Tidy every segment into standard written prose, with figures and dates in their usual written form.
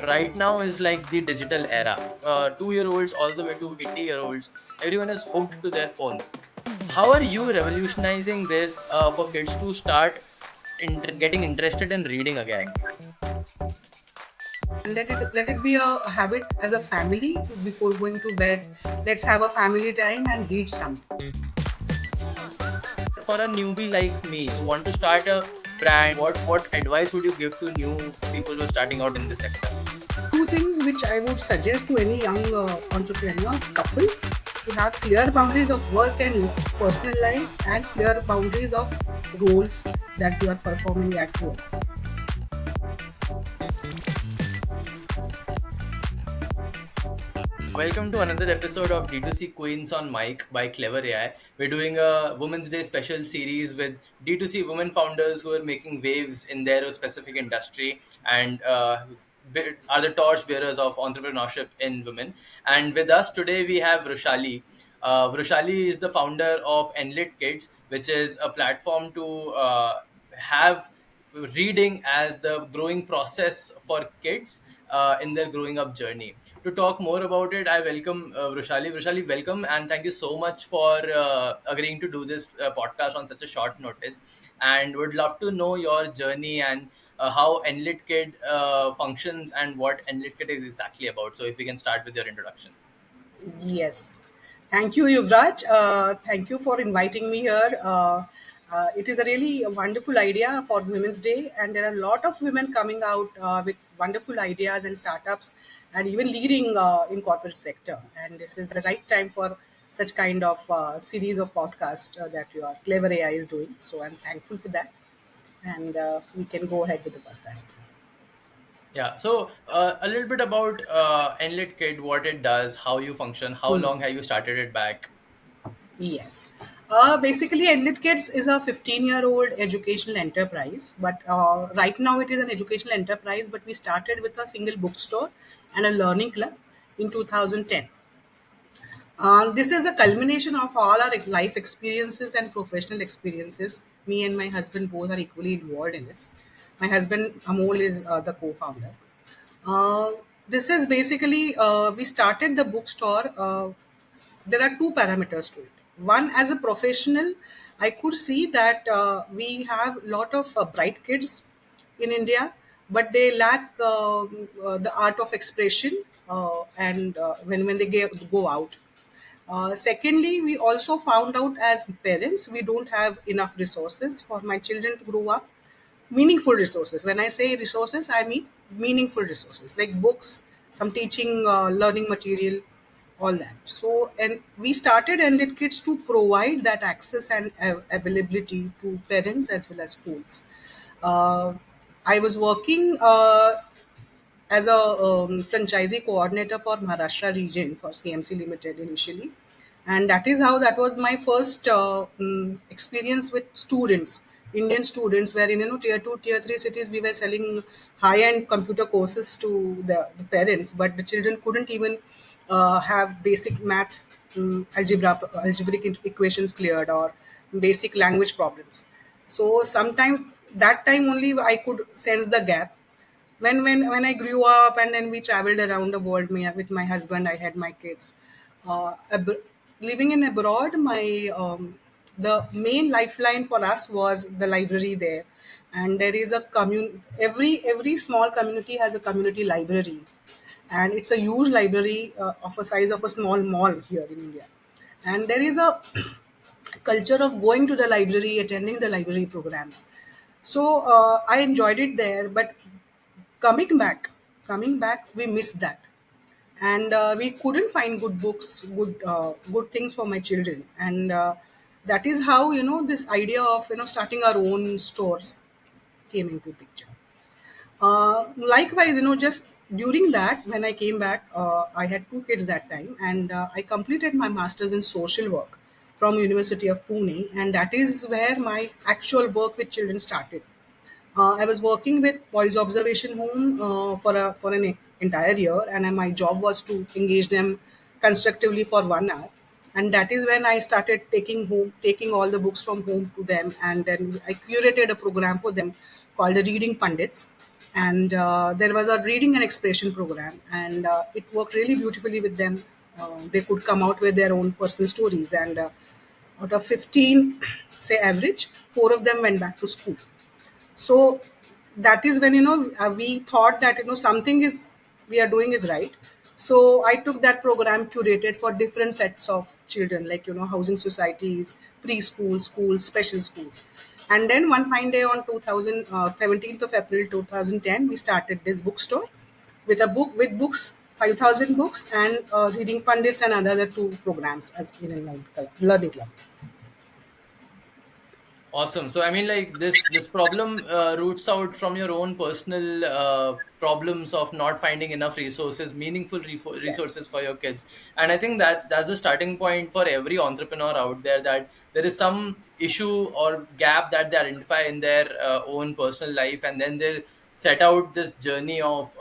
right now is like the digital era. 2 year olds all the way to 80-year-olds, everyone is hooked to their phones. How are you revolutionizing this for kids to start getting interested in reading again? Let it be a habit as a family before going to bed. Let's have a family time and read something. For a newbie like me who want to start a brand, what advice would you give to new people who are starting out in this sector? Two things which I would suggest to any young entrepreneur couple to have clear boundaries of work and personal life and clear boundaries of roles that you are performing at home. Welcome to another episode of D2C Queens on Mic by Clevrr AI. We're doing a Women's Day special series with D2C women founders who are making waves in their specific industry and are the torch bearers of entrepreneurship in women. And with us today, we have Vrushali. Vrushali is the founder of Enlit Kids, which is a platform to have reading as the growing process for kids in their growing up journey. To talk more about it, I welcome Vrushali. Vrushali, welcome, and thank you so much for agreeing to do this podcast on such a short notice. And would love to know your journey and how Enlit Kid functions and what Enlit Kid is exactly about. So, if we can start with your introduction. Yes. Thank you, Yuvraj. Thank you for inviting me here. It is a really wonderful idea for Women's Day, and there are a lot of women coming out with wonderful ideas and startups, and even leading in corporate sector. And this is the right time for such kind of series of podcasts that your Clever AI is doing. So I'm thankful for that, and we can go ahead with the podcast. Yeah, so a little bit about Enlit Kid, what it does, how you function, how Hmm. long have you started it back? Yes. Basically, Enlit Kids is a 15-year-old educational enterprise, but right now it is an educational enterprise. But we started with a single bookstore and a learning club in 2010. This is a culmination of all our life experiences and professional experiences. Me and my husband both are equally involved in this. My husband Amol is the co-founder. Uh, this is basically we started the bookstore. There are two parameters to it. One, as a professional, I could see that we have a lot of bright kids in India, but they lack the art of expression and when they go out. Secondly, we also found out as parents we don't have enough resources for my children to grow up. Meaningful resources. When I say resources, I mean meaningful resources like books, some teaching, learning material, all that. So, and we started Enlit Kids to provide that access and availability to parents as well as schools. Uh, I was working as a franchisee coordinator for Maharashtra region for CMC Limited initially, and that was my first experience with students, Indian students, where in tier two, tier three cities we were selling high end computer courses to the parents, but the children couldn't even have basic math, algebraic equations cleared or basic language problems. So sometime that time only I could sense the gap when I grew up and then we traveled around the world. Me with my husband, I had my kids. Living in abroad, my the main lifeline for us was the library there, and there is a every small community has a community library, and it's a huge library of a size of a small mall here in India, and there is a culture of going to the library, attending the library programs. So I enjoyed it there, but coming back coming back we missed that, and we couldn't find good books, good things for my children, and that is how this idea of starting our own stores came into picture. Likewise, just during that, when I came back, I had two kids that time, and I completed my master's in social work from University of Pune, and that is where my actual work with children started. I was working with boys observation home for an entire year, and my job was to engage them constructively for 1 hour. And that is when I started taking all the books from home to them, and then I curated a program for them called the Reading Pundits, and there was a reading and expression program, and it worked really beautifully with them. They could come out with their own personal stories, and out of 15, say average, 4 of them went back to school. So that is when we thought that something is we are doing is right. So I took that program, curated for different sets of children, like housing societies, preschool schools, special schools. And then one fine day on 17th of April 2010, we started this bookstore with a book with books, 5,000 books, and reading pundits and another two programs as in a learning club. Awesome. So I mean, like this problem roots out from your own personal problems of not finding enough resources, meaningful Yes. resources for your kids. And I think that's the starting point for every entrepreneur out there, that there is some issue or gap that they identify in their own personal life, and then they set out this journey of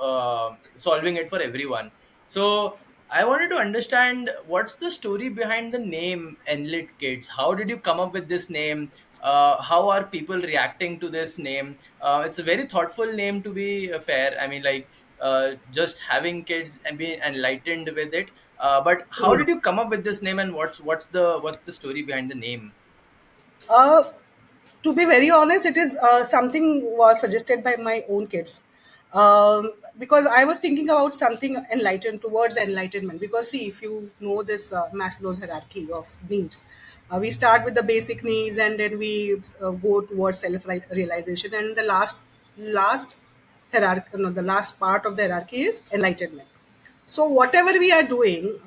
solving it for everyone. So I wanted to understand, what's the story behind the name Enlit Kids? How did you come up with this name? How are people reacting to this name? It's a very thoughtful name, to be fair. I mean, like, just having kids and being enlightened with it. But how did you come up with this name, and what's the story behind the name? Uh, to be very honest, it is something was suggested by my own kids, because I was thinking about something enlightened towards enlightenment. Because see, if you know this Maslow's hierarchy of needs, we start with the basic needs, and then we go towards self realization, and the last hierarchy, no, the last part of the hierarchy is enlightenment. So whatever we are doing,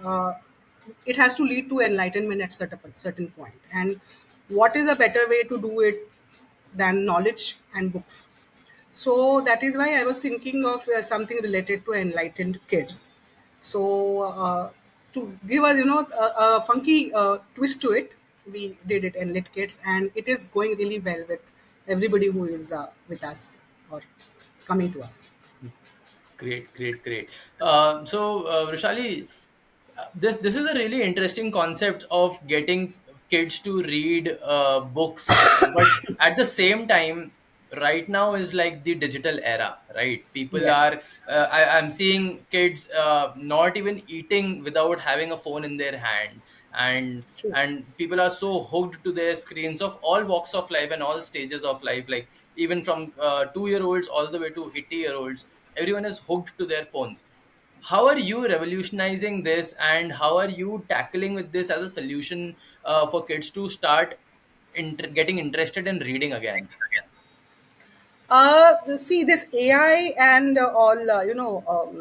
it has to lead to enlightenment at certain point. And what is a better way to do it than knowledge and books? So that is why I was thinking of something related to enlightened kids. So to give us, a funky twist to it, we did it Enlit Kids, and it is going really well with everybody who is with us or coming to us. Great, great, great. Vrushali, this is a really interesting concept of getting kids to read books, but at the same time, right now is like the digital era, right? People Yes, are I'm seeing kids not even eating without having a phone in their hand, and true. and people are so hooked to their screens of all walks of life and all stages of life, like even from 2 year olds all the way to 80 year olds. Everyone is hooked to their phones. How are you revolutionizing this, and how are you tackling with this as a solution for kids to start getting interested in reading again? See, this AI and all,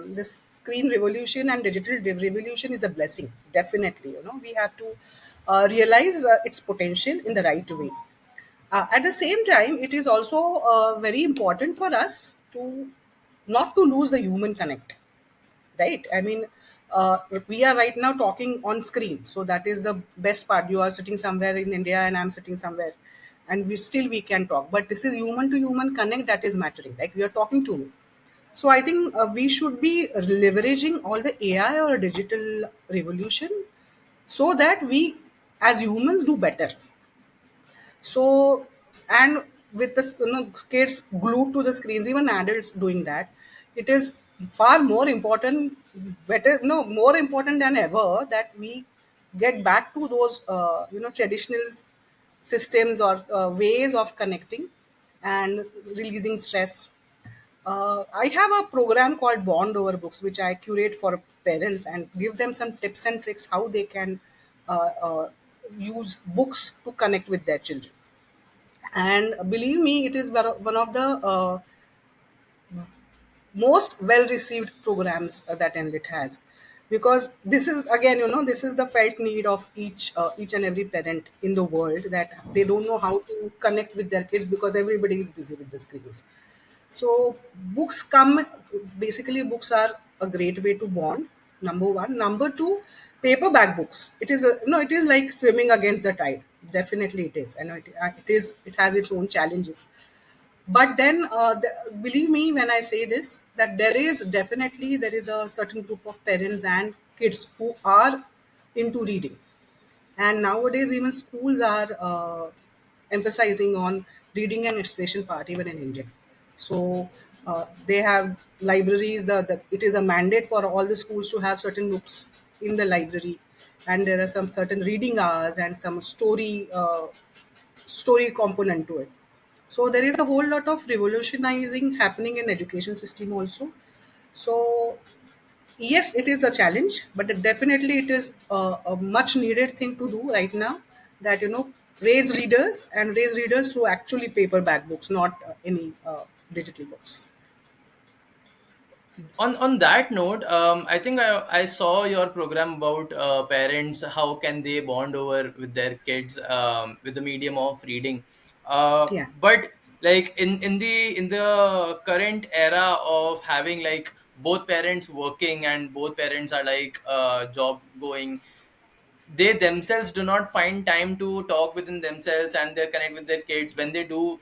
this screen revolution and digital revolution is a blessing. Definitely, we have to realize its potential in the right way. At the same time, it is also very important for us to not to lose the human connect, right? I mean, we are right now talking on screen, so that is the best part. You are sitting somewhere in India and I'm sitting somewhere, and we can talk, but this is human to human connect that is mattering, like we are talking to me. So I think we should be leveraging all the AI or digital revolution, so that we as humans do better. So, and with the kids glued to the screens, even adults doing that, it is far more important, better, no, more important than ever that we get back to those traditional systems or ways of connecting and releasing stress. I have a program called Bond Over Books, which I curate for parents and give them some tips and tricks how they can use books to connect with their children. And believe me, it is one of the most well received programs that Enlit has, because this is again, this is the felt need of each and every parent in the world, that they don't know how to connect with their kids because everybody is busy with the screens. So books come, basically books are a great way to bond. Number one. Number two, paperback books. It is it is like swimming against the tide. Definitely it is. I know it has its own challenges. But then believe me when I say this, that there is a certain group of parents and kids who are into reading. And nowadays even schools are emphasizing on reading and expression part even in India. So They have libraries. It is a mandate for all the schools to have certain books in the library, and there are some certain reading hours and some story component to it. So there is a whole lot of revolutionizing happening in education system also. So yes, it is a challenge, but definitely it is a much needed thing to do right now. That raise readers through actually paperback books, not any digital books. On that note, I think I saw your program about parents, how can they bond over with their kids with the medium of reading. Yeah. But like in the current era of having like both parents working and both parents are like job going, they themselves do not find time to talk within themselves and they connect with their kids. When they do,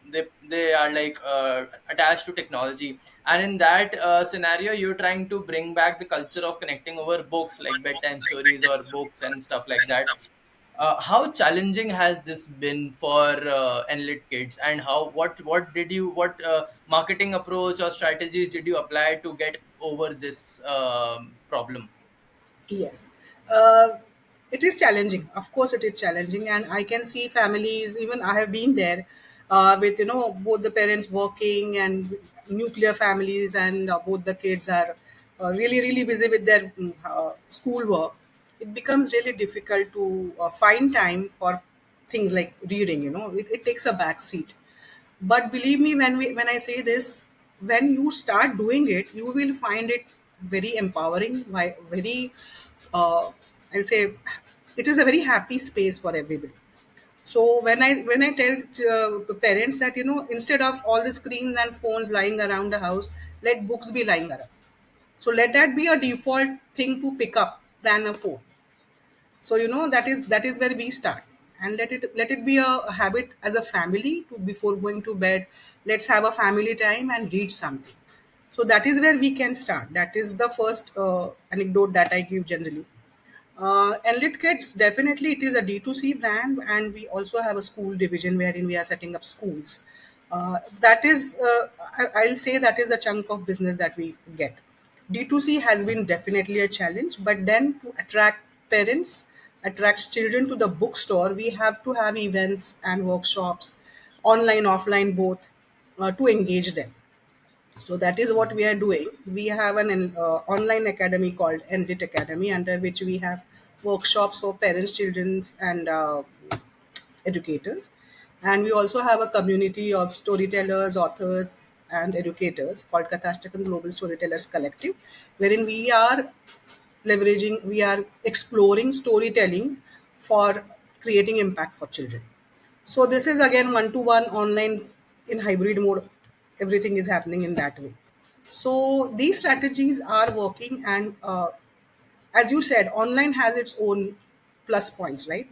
they are like attached to technology, and in that scenario you're trying to bring back the culture of connecting over books like bedtime stories or books and stuff like that. How challenging has this been for Enlit Kids, and how what did you what marketing approach or strategies did you apply to get over this problem? Yes. Uh, it is challenging. Of course, it is challenging, and I can see families. Even I have been there with both the parents working and nuclear families, and both the kids are really busy with their school work. It becomes really difficult to find time for things like reading. It takes a back seat. But believe me, when I say this, when you start doing it, you will find it very empowering. Very, I'll say, it is a very happy space for everybody. So when I tell the parents that instead of all the screens and phones lying around the house, let books be lying around. So let that be a default thing to pick up than a phone. So that is where we start, and let it be a habit as a family to before going to bed. Let's have a family time and read something. So that is where we can start. That is the first anecdote that I give generally. Enlit Kids, definitely it is a D2C brand, and we also have a school division wherein we are setting up schools. That is, I'll say that is a chunk of business that we get. D2C has been definitely a challenge, but then to attract parents, attracts children to the bookstore, we have to have events and workshops, online, offline, both, to engage them. So that is what we are doing. We have an online academy called Enlit Academy, under which we have workshops for parents, children, and educators. And we also have a community of storytellers, authors, and educators called Kathashtakam Global Storytellers Collective, wherein we are exploring storytelling for creating impact for children. So this is again one-to-one online in hybrid mode. Everything is happening in that way. So these strategies are working, and as you said, online has its own plus points, right?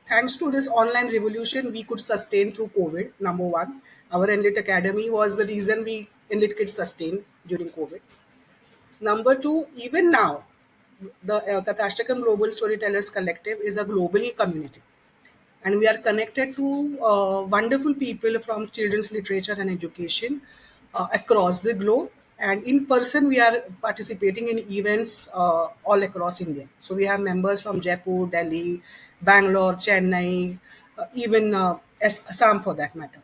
Thanks to this online revolution, we could sustain through COVID. Number one, our Enlit Academy was the reason we Enlit Kids sustained during COVID. Number two, even now, the Kathashtakam Global Storytellers Collective is a global community, and we are connected to wonderful people from children's literature and education across the globe. And in person, we are participating in events all across India. So we have members from Jaipur, Delhi, Bangalore, Chennai, even Assam for that matter.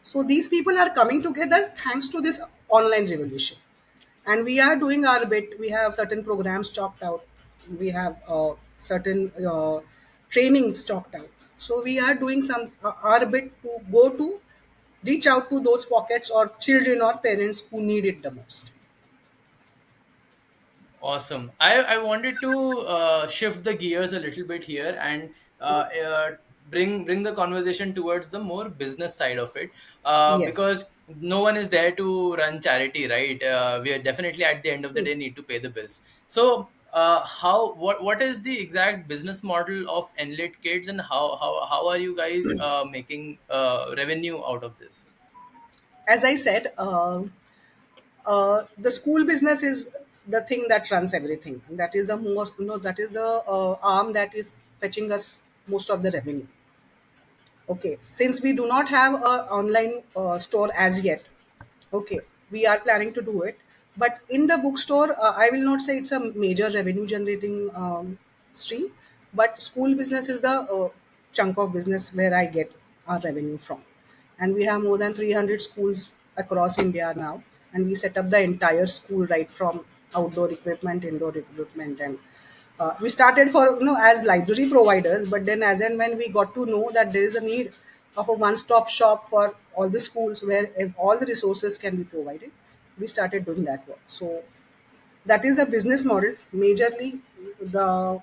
So these people are coming together thanks to this online revolution, and we are doing our bit. We have certain programs chalked out. We have certain trainings chalked out. So we are doing some our bit to go to reach out to those pockets or children or parents who need it the most. Awesome. I wanted to shift the gears a little bit here and bring the conversation towards the more business side of it, Yes. because no one is there to run charity, right? We are definitely at the end of the day need to pay the bills. So, how what is the exact business model of Enlit Kids, and how are you guys making revenue out of this? As I said, the school business is the thing that runs everything. That is the most, that is the arm that is fetching us most of the revenue. Okay, since we do not have a online store as yet. Okay, We are planning to do it. But in the bookstore, I will not say it's a major revenue generating stream, but school business is the chunk of business where I get our revenue from. And we have more than 300 schools across India now, and we set up the entire school, right from outdoor equipment, indoor equipment, and we started for as library providers, but then as and when we got to know that there is a need of a one-stop shop for all the schools where if all the resources can be provided, we started doing that work. So that is a business model. Majorly, the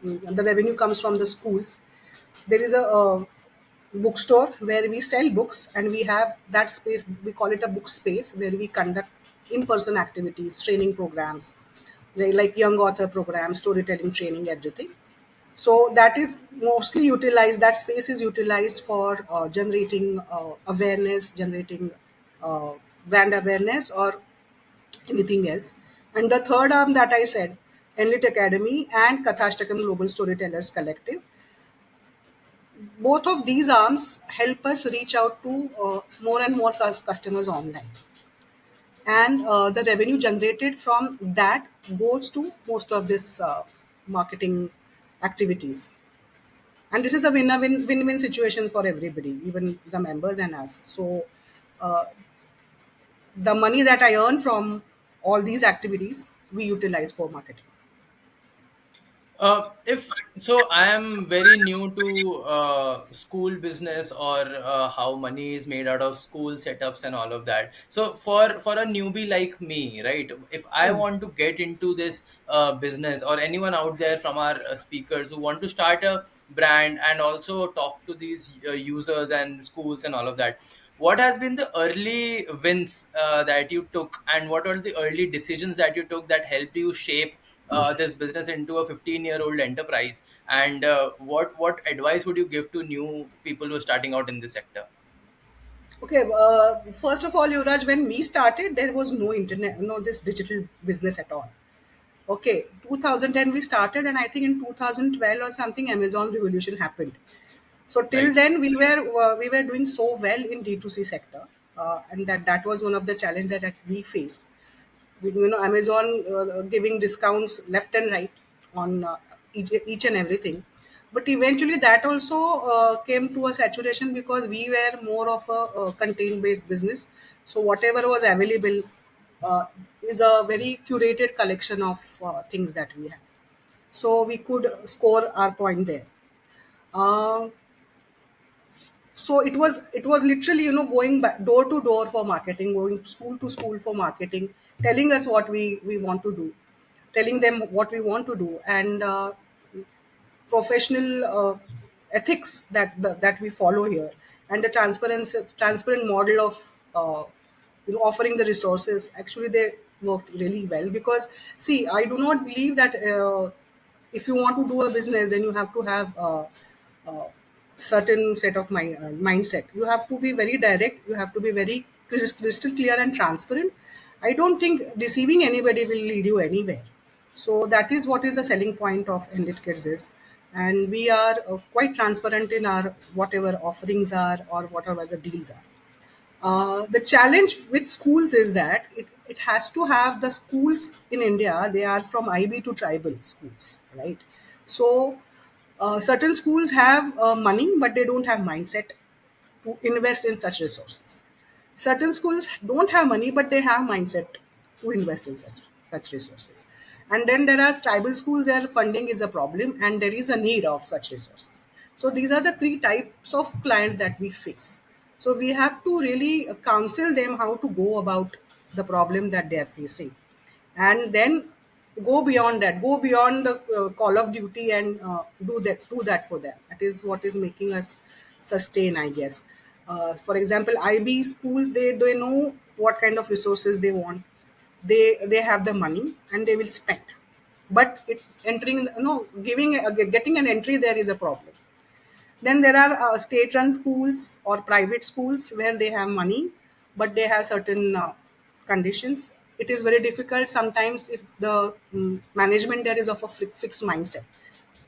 the revenue comes from the schools. There is a bookstore where we sell books, and we have that space. We call it a book space where we conduct in-person activities, training programs, like young author programs, storytelling training, everything. So that is mostly utilized. That space is utilized for generating awareness, generating uh, brand awareness, or anything else. And the third arm that I said, Enlit Academy and Kathashtakam Global Storytellers Collective, both of these arms help us reach out to more and more customers online. And the revenue generated from that goes to most of this marketing activities. And this is a win-win situation for everybody, even the members and us. So uh, the money that I earn from all these activities, we utilize for marketing. If so, I am very new to school business, or how money is made out of school setups and all of that. So for a newbie like me, right? If I Hmm. want to get into this business, or anyone out there from our speakers who want to start a brand and also talk to these users and schools and all of that, what has been the early wins that you took, and what are the early decisions that you took that helped you shape this business into a 15-year-old enterprise? And what advice would you give to new people who are starting out in this sector? Okay, first of all, Yuvraj, when we started, there was no internet, no this digital business at all. Okay, 2010 we started, and I think in 2012 or something, Amazon revolution happened. So till Right. then, we were doing so well in D2C sector, and that was one of the challenges that we faced. With Amazon giving discounts left and right on each and everything. But eventually that also came to a saturation because we were more of a content based business. So whatever was available is a very curated collection of things that we have, so we could score our point there. uh, so it was literally going back door to door for marketing, going school to school for marketing, telling us what we want to do, telling them what we want to do, and professional ethics that we follow here, and the transparent model of offering the resources. Actually they worked really well because, see, I do not believe that if you want to do a business, then you have to have uh, certain set of mindset. You have to be very direct, you have to be very crystal clear and transparent. I don't think deceiving anybody will lead you anywhere. So that is what is the selling point of Enlit Kids is, and we are quite transparent in our whatever offerings are or whatever the deals are. The challenge with schools is that it has to have the schools in India. They are from IB to tribal schools, right? So certain schools have money, but they don't have mindset to invest in such resources. Certain schools don't have money, but they have mindset to invest in such resources. And then there are tribal schools where funding is a problem and there is a need of such resources. So these are the three types of clients that we face. So we have to really counsel them how to go about the problem that they are facing, and then go beyond the call of duty, and do that for them. That is what is making us sustain, I guess. For example, IB schools, they know what kind of resources they want. They have the money and they will spend, but it entering, giving getting an entry there is a problem. Then there are state-run schools or private schools where they have money, but they have certain conditions. It is very difficult sometimes if the management there is of a fixed mindset.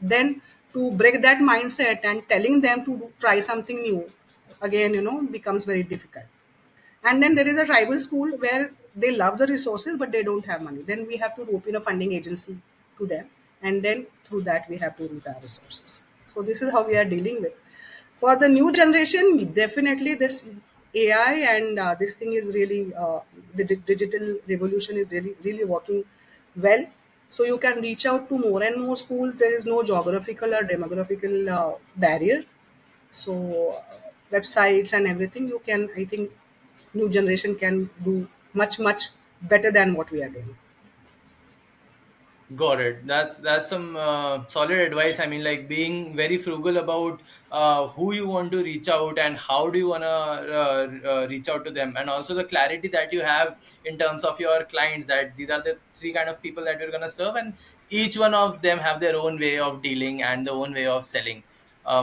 Then to break that mindset and telling them to try something new, again, becomes very difficult. And then there is a tribal school where they love the resources but they don't have money. Then we have to rope in a funding agency to them, and then through that we have to route our resources. So this is how we are dealing with. For the new generation, definitely this AI and this thing is really the digital revolution is really working well. So you can reach out to more and more schools. There is no geographical or demographical barrier. So websites and everything, you can, I think, new generation can do much better than what we are doing. Got it. That's some solid advice. I mean, like being very frugal about who you want to reach out and how do you want to reach out to them, and also the clarity that you have in terms of your clients, that these are the three kind of people that you're gonna serve, and each one of them have their own way of dealing and their own way of selling,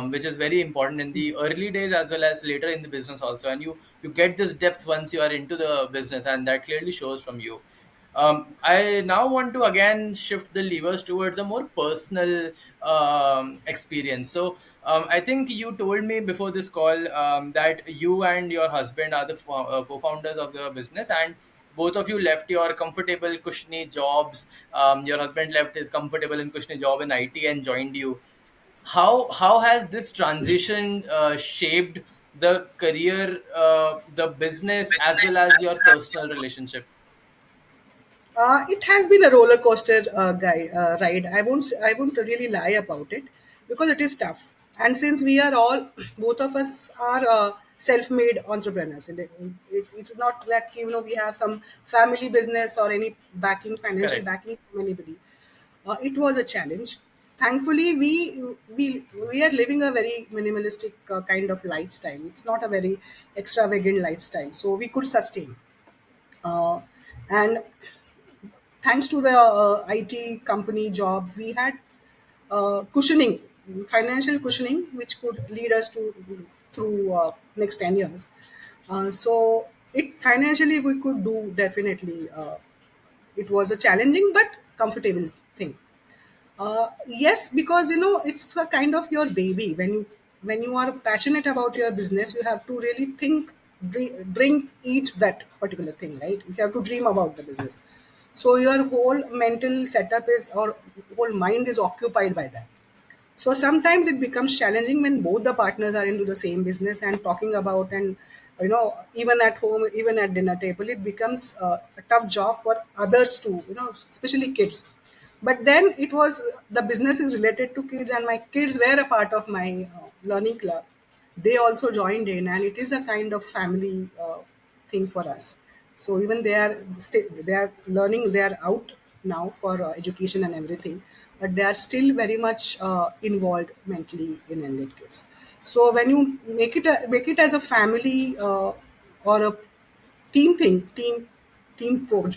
which is very important in the early days as well as later in the business also. And you get this depth once you are into the business, and that clearly shows from you. I now want to again shift the levers towards a more personal experience. So, I think you told me before this call that you and your husband are the co-founders of the business, and both of you left your comfortable, cushiony jobs. Your husband left his comfortable and cushiony job in IT and joined you. How has this transition shaped the career, the business, as well as your personal relationship? It has been a roller coaster ride. I won't really lie about it because it is tough. And since we are all, both of us are self-made entrepreneurs, it's not that we have some family business or any backing, financial Correct. backing from anybody. It was a challenge. Thankfully, we are living a very minimalistic kind of lifestyle. It's not a very extravagant lifestyle, so we could sustain. And thanks to the IT company job, we had cushioning, financial cushioning, which could lead us to through next 10 years. So it financially we could do definitely. It was a challenging but comfortable thing. Yes, because it's a kind of your baby. When you are passionate about your business, you have to really think, drink, eat that particular thing, right? You have to dream about the business. So your whole mental setup is, or whole mind is occupied by that. So sometimes it becomes challenging when both the partners are into the same business and talking about, and even at home, even at dinner table, it becomes a tough job for others too, especially kids. But then it was, the business is related to kids, and my kids were a part of my learning club. They also joined in, and it is a kind of family thing for us. So even they are learning, they are out now for education and everything, but they are still very much involved mentally in Enlit Kids. So when you make it as a family or a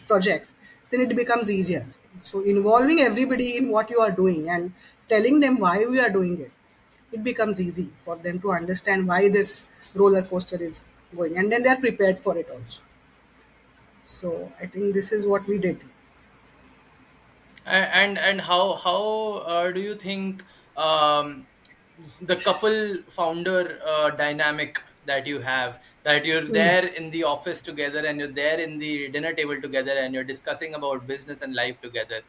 project, then it becomes easier. So involving everybody in what you are doing and telling them why we are doing it, it becomes easy for them to understand why this roller coaster is going, and then they are prepared for it also. So I think this is what we did. And how do you think the couple founder dynamic that you have, that you're there in the office together and you're there in the dinner table together and you're discussing about business and life together,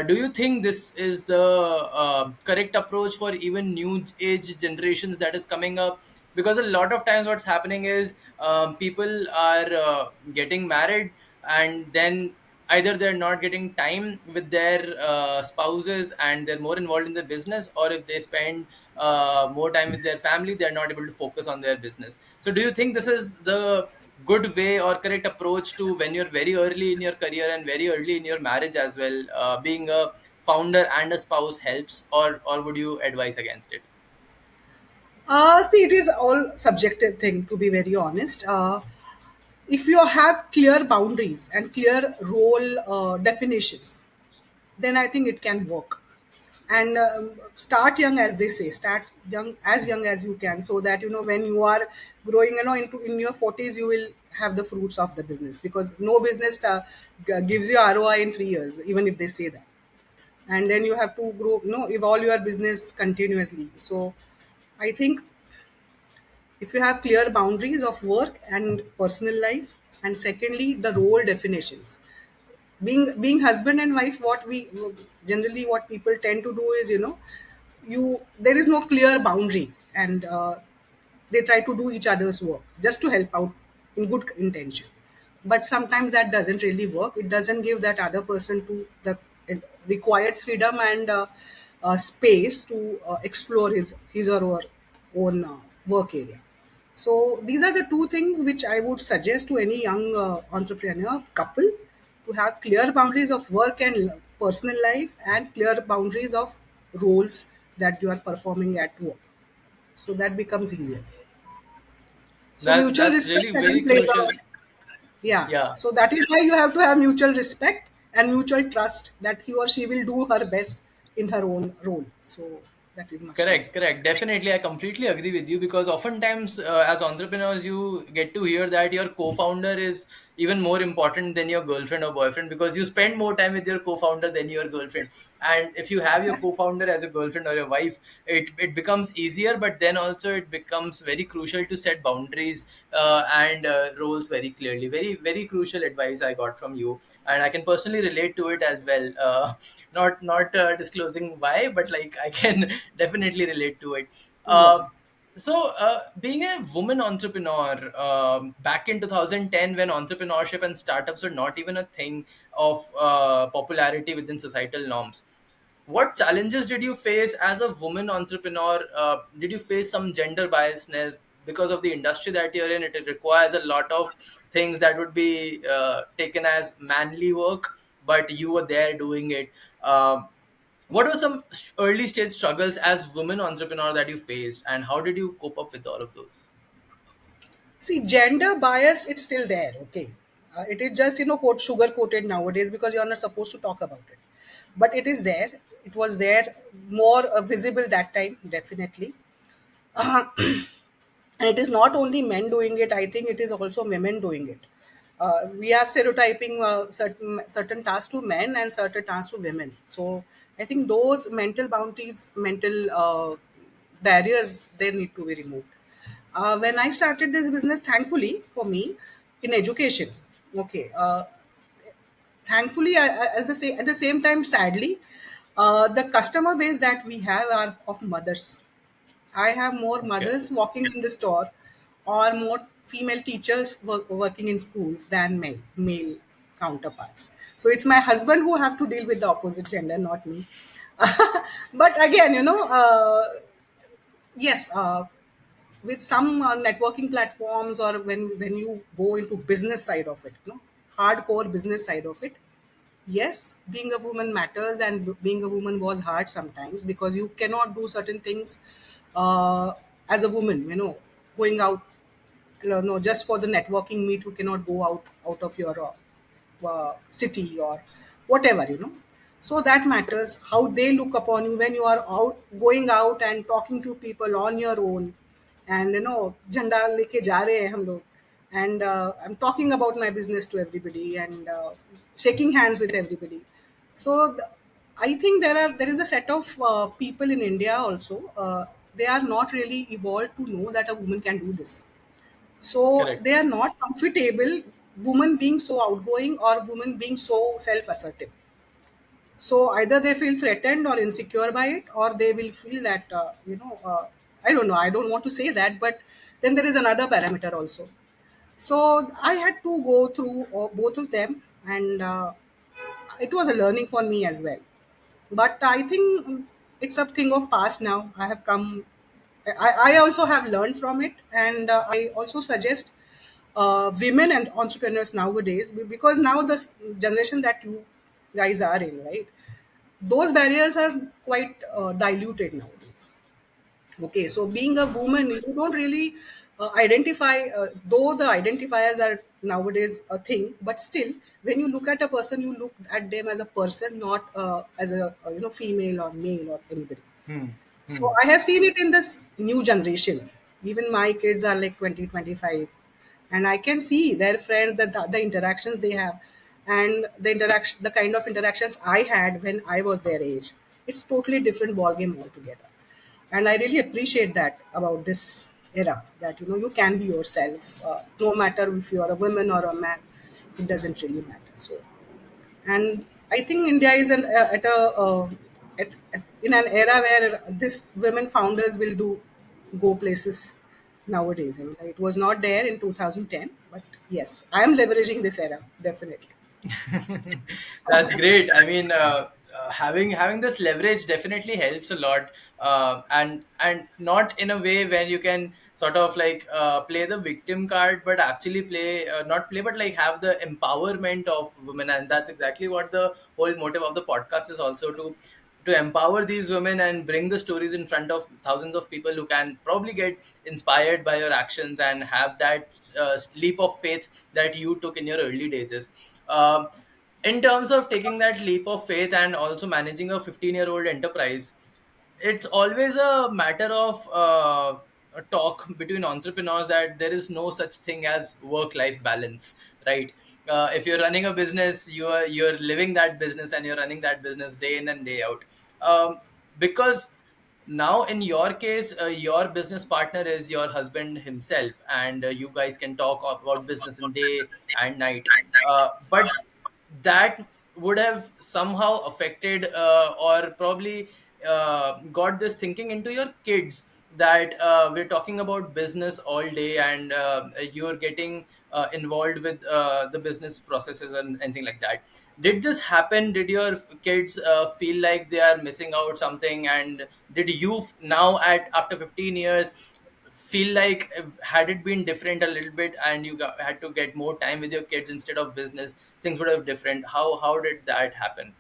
do you think this is the correct approach for even new age generations that is coming up? Because a lot of times what's happening is people are getting married, and then either they're not getting time with their spouses and they're more involved in the business, or if they spend more time with their family, they're not able to focus on their business. So do you think this is the good way or correct approach to, when you're very early in your career and very early in your marriage as well, being a founder and a spouse helps, or would you advise against it? See, it is all subjective thing, to be very honest. If you have clear boundaries and clear role definitions, then I think it can work. And start young, as they say, start young as you can, so that when you are growing, into in your 40s, you will have the fruits of the business, because no business gives you ROI in 3 years, even if they say that. And then you have to grow, evolve your business continuously. So I think If you have clear boundaries of work and personal life, and secondly, the role definitions. Being husband and wife, what we generally, what people tend to do is, you there is no clear boundary, and they try to do each other's work just to help out in good intention, but sometimes that doesn't really work. It doesn't give that other person to the required freedom and space to explore his or her own work area. So these are the two things which I would suggest to any young entrepreneur couple, to have clear boundaries of work and personal life, and clear boundaries of roles that you are performing at work. So that becomes easier. So mutual That's respect really again very plays crucial. a, yeah. Yeah. So that is why you have to have mutual respect and mutual trust that he or she will do her best in her own role. So that is much needed. Correct, correct. Definitely, I completely agree with you because oftentimes, as entrepreneurs, you get to hear that your co-founder is even more important than your girlfriend or boyfriend because you spend more time with your co-founder than your girlfriend. And if you have your co-founder as a girlfriend or your wife, it becomes easier, but then also it becomes very crucial to set boundaries and roles very clearly. Very, very crucial advice I got from you, and I can personally relate to it as well. Not disclosing why, but like I can definitely relate to it. Yeah. Being a woman entrepreneur back in 2010, when entrepreneurship and startups were not even a thing of popularity within societal norms, what challenges did you face as a woman entrepreneur? Did you face some gender biasness because of the industry that you're in? It requires a lot of things that would be taken as manly work, but you were there doing it. What were some early stage struggles as women entrepreneur that you faced, and how did you cope up with all of those? See, gender bias, it's still there, okay. It is just, sugar coated nowadays because you are not supposed to talk about it. But it is there. It was there, more visible that time, definitely. And it is not only men doing it, I think it is also women doing it. We are stereotyping certain tasks to men and certain tasks to women. So I think those mental boundaries, mental barriers, they need to be removed. When I started this business, thankfully for me, in education, okay, thankfully, at the same time, sadly, the customer base that we have are of mothers. I have more Okay. mothers walking in the store, or more female teachers working in schools than male counterparts. So it's my husband who have to deal with the opposite gender, not me. But again, yes, with some networking platforms, or when you go into business side of it, hardcore business side of it, yes, being a woman matters, and being a woman was hard sometimes because you cannot do certain things uh, as a woman, going out, no, just for the networking meet, you cannot go out of your city or whatever, so that matters how they look upon you when you are out, going out and talking to people on your own, and झंडा लेके जा रहे हैं हम लोग, and I'm talking about my business to everybody, and shaking hands with everybody. So I think there is a set of people in India also, they are not really evolved to know that a woman can do this. So Correct. they are not comfortable, women being so outgoing or women being so self-assertive. So either they feel threatened or insecure by it, or they will feel that, I don't know, I don't want to say that, but then there is another parameter also. So I had to go through both of them, and it was a learning for me as well. But I think it's a thing of past now. I have come. I also have learned from it, and I also suggest women and entrepreneurs nowadays, because now the generation that you guys are in, right? Those barriers are quite diluted nowadays. Okay, so being a woman, you don't really identify, though the identifiers are nowadays a thing, but still, when you look at a person, you look at them as a person, not as a female or male or anybody. Hmm. So Hmm. I have seen it in this new generation. Even my kids are like 20, 25, and I can see their friends, the interactions they have, and the kind of interactions I had when I was their age. It's totally different ballgame altogether, and I really appreciate that about this. era, that you can be yourself, no matter if you are a woman or a man, it doesn't really matter. So, and I think India is at a in an era where this women founders will do go places nowadays. I mean, it was not there in 2010, but yes, I am leveraging this era definitely. That's great. I mean, having this leverage definitely helps a lot, and not in a way where you can sort of like play the victim card, but actually play not play, but like have the empowerment of women, and that's exactly what the whole motive of the podcast is also to empower these women and bring the stories in front of thousands of people who can probably get inspired by your actions and have that leap of faith that you took in your early days. um, in terms of taking that leap of faith and also managing a 15-year-old enterprise, it's always a matter of a talk between entrepreneurs that there is no such thing as work life balance, right? If you're running a business, you're living that business and you're running that business day in and day out. Because now in your case, your business partner is your husband himself, and you guys can talk about business in day and night. But that would have somehow affected or probably got this thinking into your kids that we're talking about business all day, and you're getting involved with the business processes and anything like that. Did this happen? Did your kids feel like they are missing out something, and did you now at after 15 years feel like had it been different a little bit and you had to get more time with your kids instead of business, things would have different? How did that happen?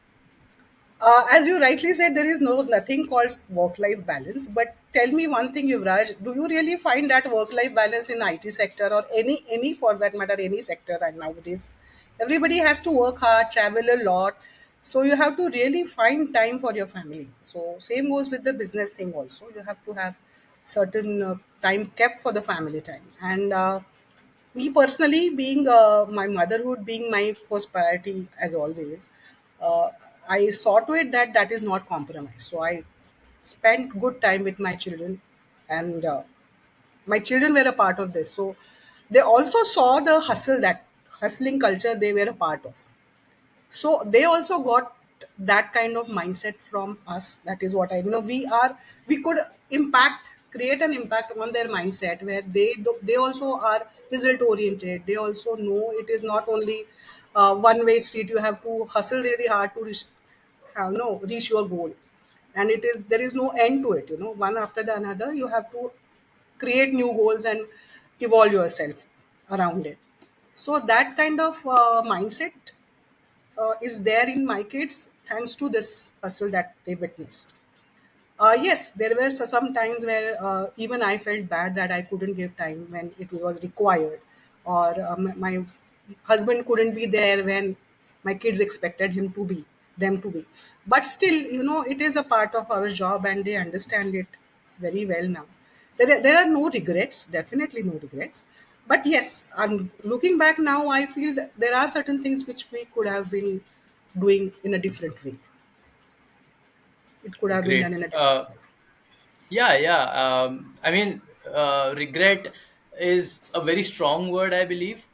As you rightly said, there is nothing called work-life balance. But tell me one thing, Yuvraj, do you really find that work-life balance in IT sector or any for that matter any sector? And nowadays, everybody has to work hard, travel a lot, so you have to really find time for your family. So same goes with the business thing also. You have to have certain time kept for the family time. And me personally, being my motherhood being my first priority as always, uh, I saw to it that that is not compromised. So I spent good time with my children, and my children were a part of this. So they also saw the hustling culture they were a part of. So they also got that kind of mindset from us. That is what we could impact, create an impact on their mindset where they also are result oriented. They also know it is not only one way street. You have to hustle really hard to reach, no, reach your goal, and it is there is no end to it. One after the another, you have to create new goals and evolve yourself around it. So that kind of mindset is there in my kids thanks to this hustle that they witnessed. Yes, there were some times where even I felt bad that I couldn't give time when it was required, or my husband couldn't be there when my kids expected them to be. But still, it is a part of our job, and they understand it very well now. There are no regrets, definitely no regrets. But yes, I'm looking back now. I feel that there are certain things which we could have been doing in a different way. It could have been done Great. in a different way. Yeah, yeah. I mean, regret is a very strong word, I believe,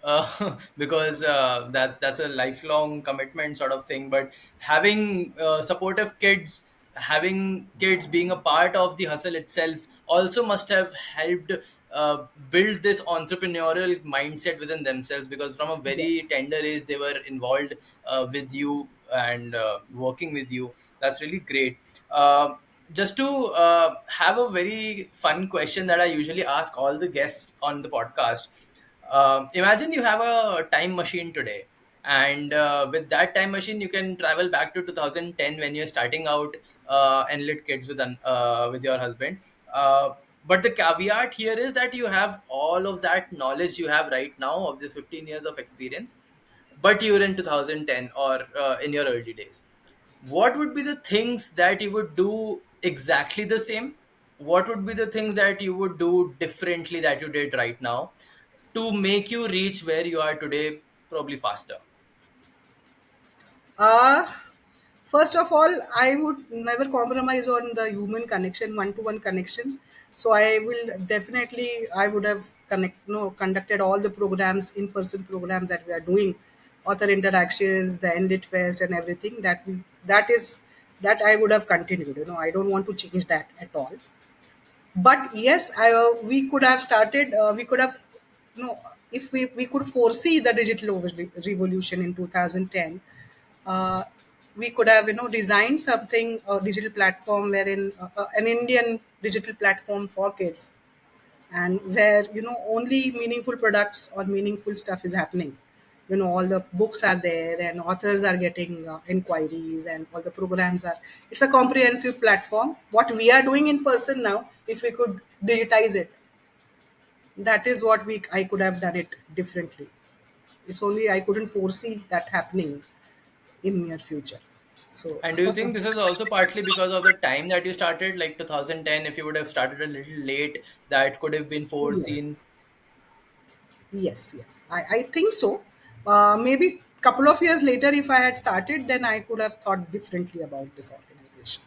because that's a lifelong commitment sort of thing. But having supportive kids, having kids being a part of the hustle itself, also must have helped build this entrepreneurial mindset within themselves. Because from a very Yes. tender age, they were involved with you and working with you. That's really great. Um just to have a very fun question that I usually ask all the guests on the podcast. Imagine you have a time machine today, and with that time machine, you can travel back to 2010 when you're starting out Enlit Kids with your husband. But the caveat here is that you have all of that knowledge you have right now of this 15 years of experience, but you're in 2010 or in your early days. What would be the things that you would do exactly the same? What would be the things that you would do differently that you did right now to make you reach where you are today, probably faster? Uh, First of all, I would never compromise on the human connection, one-to-one connection. So I will definitely, I would have conducted all the programs, in-person programs that we are doing, author interactions, the Enlit Fest, and everything that I would have continued. I don't want to change that at all. But yes, we could have started. We could have, if we could foresee the revolution in 2010, uh, we could have designed something, a digital platform wherein an Indian digital platform for kids, and where only meaningful products or meaningful stuff is happening. All the books are there and authors are getting inquiries, and all the programs are, it's a comprehensive platform. What we are doing in person now, if we could digitize it, that is what we I could have done it differently. It's only I couldn't foresee that happening in near future. So And do you think this is also partly because of the time that you started, like 2010? If you would have started a little late, that could have been yes, foreseen. yes, I think so. Maybe couple of years later, if I had started, then I could have thought differently about this organization.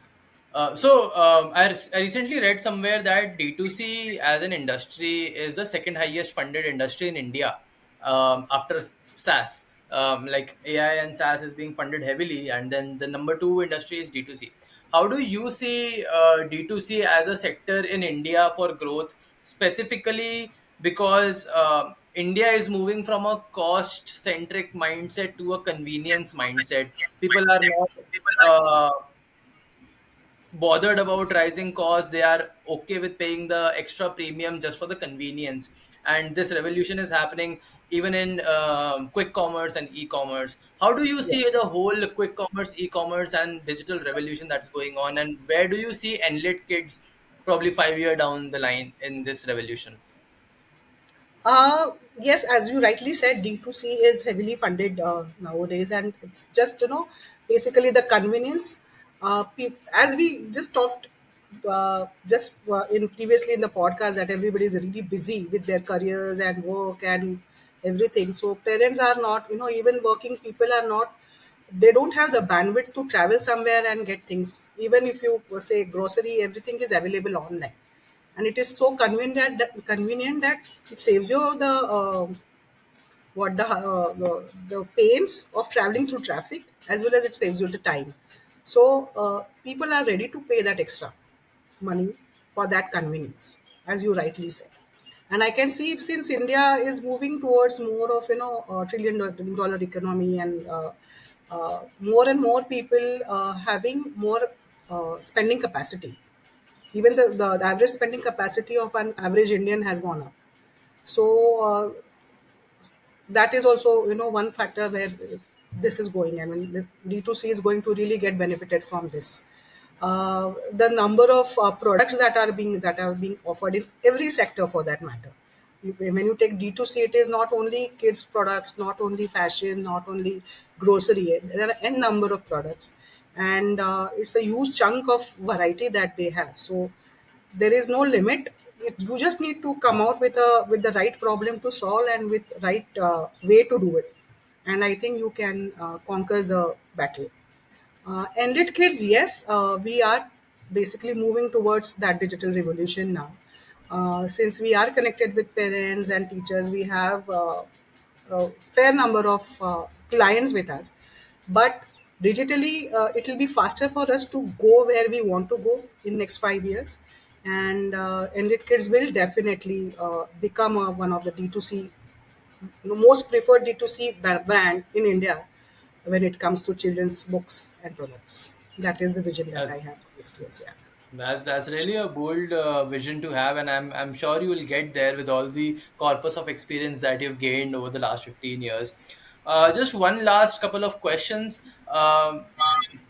I recently read somewhere that D2C as an industry is the second highest funded industry in India, after SaaS. Like AI and SaaS is being funded heavily, and then the number two industry is D2C. How do you see D2C as a sector in India for growth, specifically because India is moving from a cost centric mindset to a convenience mindset? People are not uh, bothered about rising costs. They are okay with paying the extra premium just for the convenience. And this revolution is happening even in quick commerce and e-commerce. How do you see the Yes. whole quick commerce, e-commerce and digital revolution that's going on, and where do you see Enlit Kids probably 5 year down the line in this revolution? Yes, as you rightly said, D2C is heavily funded nowadays, and it's just basically the convenience. As we just talked, just in previously in the podcast, that everybody is really busy with their careers and work and everything. So parents are not, even working people are not. They don't have the bandwidth to travel somewhere and get things. Even if you say grocery, everything is available online, and it is so convenient that it saves you the pains of traveling through traffic, as well as it saves you the time. So people are ready to pay that extra money for that convenience, as you rightly said. And I can see, since India is moving towards more of trillion dollar economy, and more and more people having more spending capacity. Even the average spending capacity of an average Indian has gone up. So that is also one factor where this is going. I mean, the D2C is going to really get benefited from this. The number of products that are being offered in every sector, for that matter. When you take D2C, it is not only kids products, not only fashion, not only grocery. There are n number of products, and it's a huge chunk of variety that they have. So there is no limit. You just need to come out with the right problem to solve, and with right way to do it, and I think you can conquer the battle. Enlit Kids, yes, we are basically moving towards that digital revolution now. Since we are connected with parents and teachers, we have a fair number of clients with us. But digitally, it will be faster for us to go where we want to go in next 5 years. And Enlit Kids will definitely become one of the D2C, most preferred D2C brand in India when it comes to children's books and products. That is the vision that I That's have for next years. Yeah. that's really a bold vision to have, and I'm sure you will get there with all the corpus of experience that you've gained over the last 15 years. Just one last couple of questions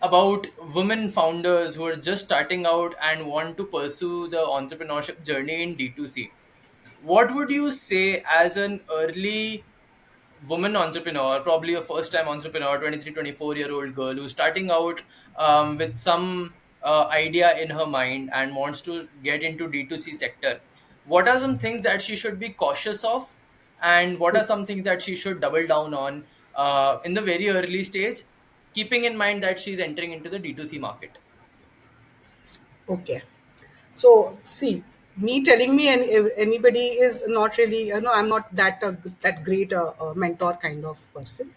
about women founders who are just starting out and want to pursue the entrepreneurship journey in D2C. What would you say as an early woman entrepreneur, probably a first time entrepreneur, 23, 24-year-old girl who's starting out with some idea in her mind and wants to get into D2C sector? What are some things that she should be cautious of, and what are some things that she should double down on in the very early stage, keeping in mind that she's entering into the D2C market. Okay. So see, me telling me and if anybody is not really, I'm not that great mentor kind of person,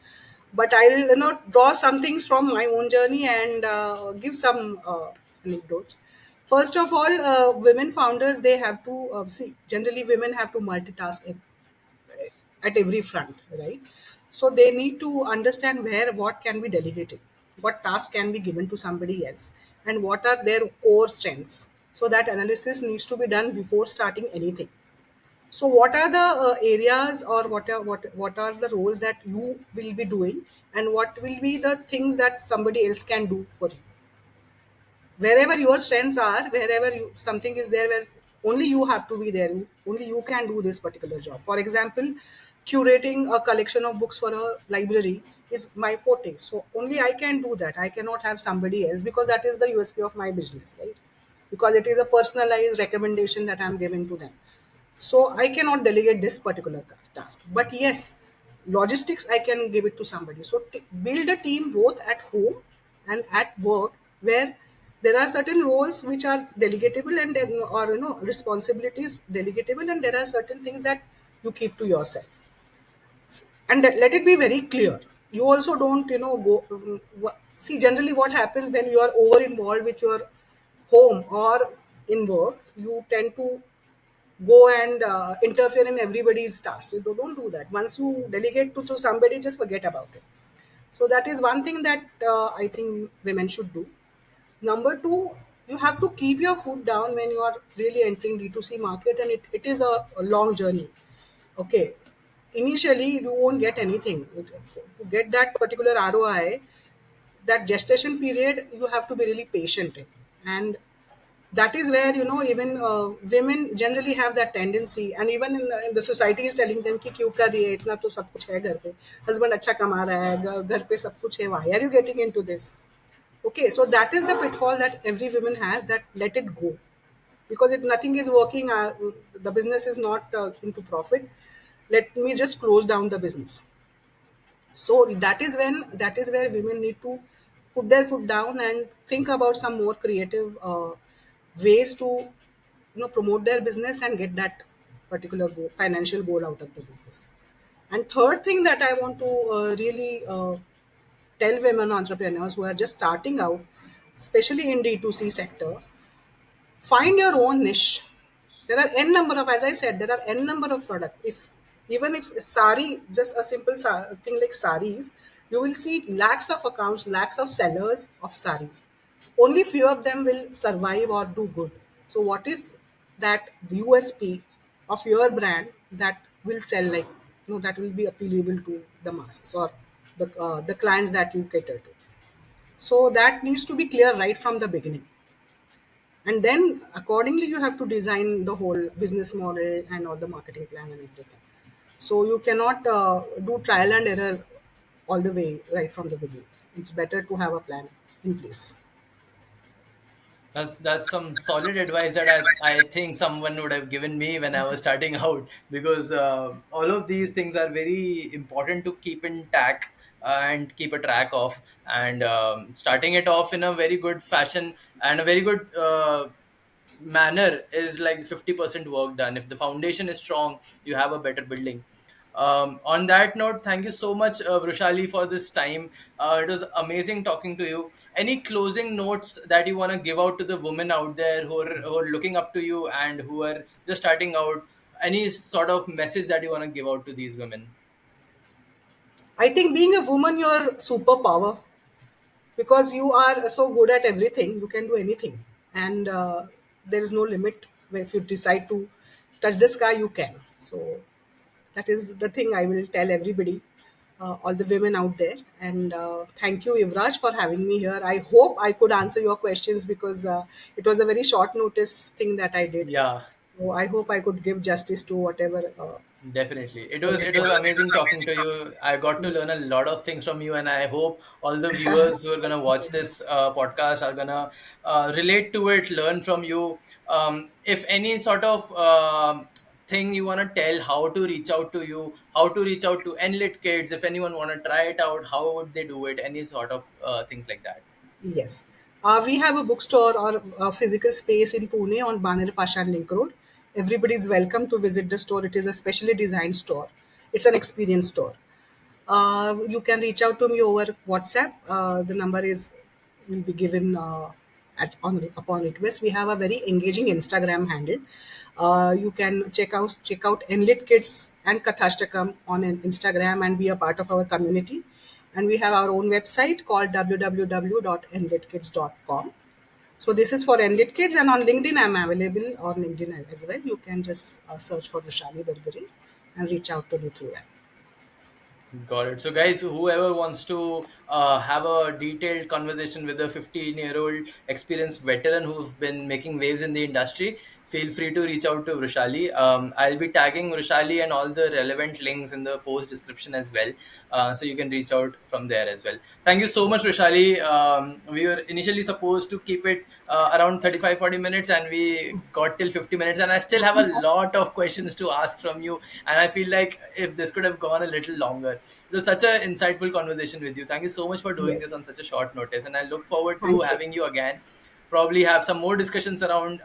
but I'll draw some things from my own journey and give some anecdotes. First of all, women founders, they have to see. Generally, women have to multitask at every front, right? So they need to understand where what can be delegated, what task can be given to somebody else, and what are their core strengths. So that analysis needs to be done before starting anything. So what are the areas, or what are the roles that you will be doing, and what will be the things that somebody else can do for you? Wherever your strengths are, wherever something is there where only you have to be there, only you can do this particular job. For example, curating a collection of books for a library is my forte, so only I can do that. I cannot have somebody else, because that is the USP of my business, right? Because it is a personalized recommendation that I'm giving to them. So I cannot delegate this particular task, but yes, logistics I can give it to somebody. So build a team both at home and at work, where there are certain roles which are delegatable, and then, or responsibilities delegatable, and there are certain things that you keep to yourself. And let it be very clear. You also don't go see, generally what happens when you are over involved with your home or in work, you tend to go and interfere in everybody's tasks. You don't do that. Once you delegate to somebody, just forget about it. So that is one thing that I think women should do. Number two, you have to keep your foot down when you are really entering D2C market, and it is a long journey. Okay, initially you won't get anything. To get that particular ROI, that gestation period, you have to be really patient in. And that is where even women generally have that tendency, and even in the society is telling them कि क्यों कर रही है इतना, तो सब कुछ है घर पे, हस्बैंड अच्छा कमा रहा है, घर पे सब कुछ है, why are you getting into this? Okay, so that is the pitfall that every woman has, that let it go, because if nothing is working, the business is not into profit, let me just close down the business. So that is where women need to put their foot down and think about some more creative ways to promote their business and get that particular goal, financial goal out of the business. And third thing that I want to really tell women entrepreneurs who are just starting out, especially in D2C sector, find your own niche. There are n number of, as I said, there are n number of products. If even if sari, just a simple thing like saris, you will see lakhs of accounts, lakhs of sellers of saris. Only few of them will survive or do good. So what is that USP of your brand that will sell, like that will be appealable to the masses, or the clients that you cater to? So that needs to be clear right from the beginning, and then accordingly you have to design the whole business model and all the marketing plan and everything. So you cannot do trial and error all the way right from the beginning. It's better to have a plan in place. That's some solid advice that I think someone would have given me when I was starting out, because all of these things are very important to keep in tack and keep a track of, and starting it off in a very good fashion and a very good manner is like 50% work done. If the foundation is strong, you have a better building. On that note, thank you so much, Vrushali, for this time. It was amazing talking to you. Any closing notes that you want to give out to the women out there who are looking up to you and who are just starting out? Any sort of message that you want to give out to these women? I think being a woman, you're superpower, because you are so good at everything. You can do anything, and there is no limit. If you decide to touch the sky, you can. So that is the thing I will tell everybody, all the women out there. And thank you, Ivraj, for having me here. I hope I could answer your questions, because it was a very short notice thing that I did. Yeah. So I hope I could give justice to whatever. Definitely. Was It was amazing talking to you. I got to learn a lot of things from you, and I hope all the viewers who are gonna watch this podcast are gonna relate to it, learn from you. If any sort of thing you want to tell, how to reach out to you, how to reach out to Enlit Kids, if anyone want to try it out, how would they do it, any sort of things like that? Yes. We have a bookstore or a physical space in Pune on Baner Pashan Link Road. Everybody is welcome to visit the store. It is a specially designed store. It's an experience store. You can reach out to me over WhatsApp. The number is will be given upon request. We have a very engaging Instagram handle. You can check out Enlit Kids and Kathashtakam on an Instagram and be a part of our community. And we have our own website called www.enlitkids.com. So this is for Enlit Kids, and on LinkedIn I'm available on LinkedIn as well. You can just search for Vrushali Barbare and reach out to me through that. Got it. So, guys, whoever wants to have a detailed conversation with a 15-year-old experienced veteran who's been making waves in the industry, feel free to reach out to Vrushali. I'll be tagging Vrushali and all the relevant links in the post description as well. So you can reach out from there as well. Thank you so much, Vrushali. We were initially supposed to keep it around 35-40 minutes, and we got till 50 minutes. And I still have a lot of questions to ask from you. And I feel like if this could have gone a little longer. It was such an insightful conversation with you. Thank you so much for doing Yes. this on such a short notice. And I look forward to Thank you. having you again. Probably have some more discussions around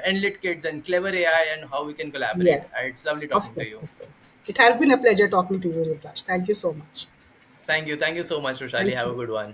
Enlit Kids and Clevrr AI and how we can collaborate. Yes. It's lovely Of talking to course. you. Of course. It has been a pleasure talking to you, Rudrash. Thank you so much. Thank you. Thank you so much, Roshali. Thank Have a you. good one.